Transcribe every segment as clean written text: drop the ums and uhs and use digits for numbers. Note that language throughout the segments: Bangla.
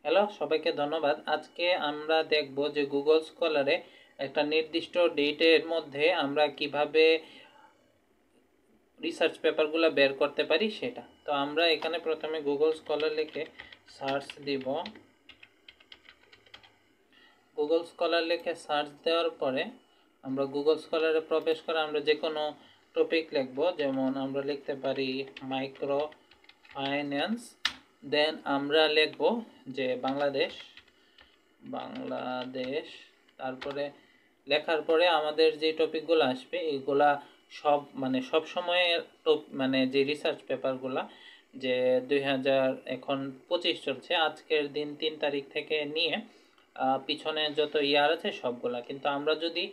হ্যালো, সবাইকে ধন্যবাদ। আজকে আমরা দেখব যে গুগল স্কলারে একটা নির্দিষ্ট ডেটের মধ্যে আমরা কিভাবে রিসার্চ পেপারগুলো বের করতে পারি সেটা। তো আমরা এখানে প্রথমে গুগল স্কলার লিখে সার্চ দিব। গুগল স্কলার লিখে সার্চ দেওয়ার পরে আমরা গুগল স্কলারে প্রবেশ করে আমরা যে কোনো টপিক লিখব, যেমন আমরা লিখতে পারি মাইক্রো ফাইন্যান্স। দেন আমরা লিখব যে বাংলাদেশ। তারপরে লেখার পরে আমাদের যে টপিকগুলো আসবে এইগুলা সব সময় যে রিসার্চ পেপারগুলা যে 2025 চলছে, আজকের দিন 3 তারিখ থেকে নিয়ে পিছনে যত ইয়ার আছে সবগুলা। কিন্তু আমরা যদি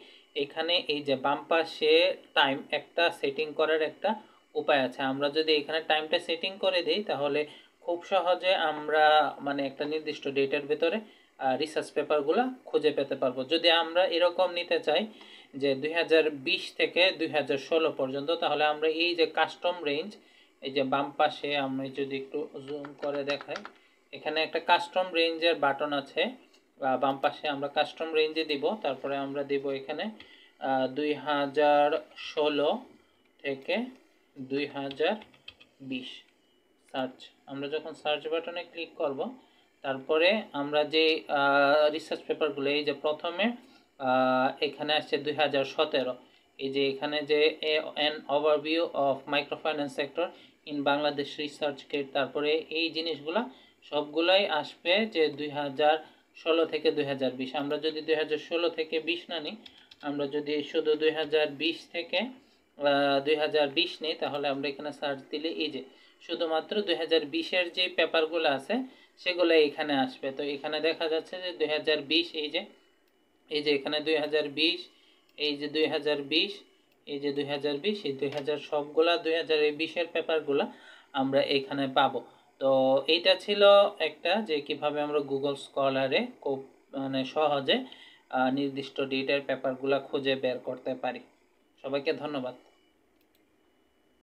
এখানে এই যে বাম পাশে টাইম একটা সেটিং করার একটা উপায় আছে, আমরা যদি এখানে টাইমটা সেটিং করে দিই তাহলে খুব সহজে আমরা একটা নির্দিষ্ট ডেটের ভেতরে রিসার্চ পেপারগুলো খুঁজে পেতে পারবো। যদি আমরা এরকম নিতে চাই যে 2020 থেকে 2016 পর্যন্ত, তাহলে আমরা এই যে কাস্টম রেঞ্জ, এই যে বাম পাশে আমি যদি একটু জুম করে দেখাই, এখানে একটা কাস্টম রেঞ্জের বাটন আছে, বাম পাশে আমরা কাস্টম রেঞ্জে দিব। তারপরে আমরা দিব এখানে 2016 থেকে 2020 সার্চ। আমরা যখন সার্চ বাটনে ক্লিক করব, তারপরে আমরা যে রিসার্চ পেপারগুলো, এই যে প্রথমে এখানে আসছে 2017, এই যে এখানে যে N overview of micro finance sector in Bangladesh research kit, তারপরে এই জিনিসগুলা সবগুলাই আসবে যে 2016 থেকে 2020। আমরা যদি 2016 থেকে 20 না নিই, আমরা যদি শুধু 2020 থেকে 2020 নিই, তাহলে আমরা এখানে সার্চ দিলে এই যে শুধুমাত্র 2020-এর যে পেপারগুলো আছে সেগুলো এখানে আসবে। তো এখানে দেখা যাচ্ছে যে 2020, এই যে এখানে 2020, এই যে 2020, এই যে 2020, এই 2000 সবগুলা 2020-এর পেপারগুলো আমরা এখানে পাবো। তো এইটা ছিল একটা, যে কিভাবে আমরা গুগল স্কলারে খুব সহজে নির্দিষ্ট ডেটের পেপারগুলো খুঁজে বের করতে পারি। সবাইকে ধন্যবাদ।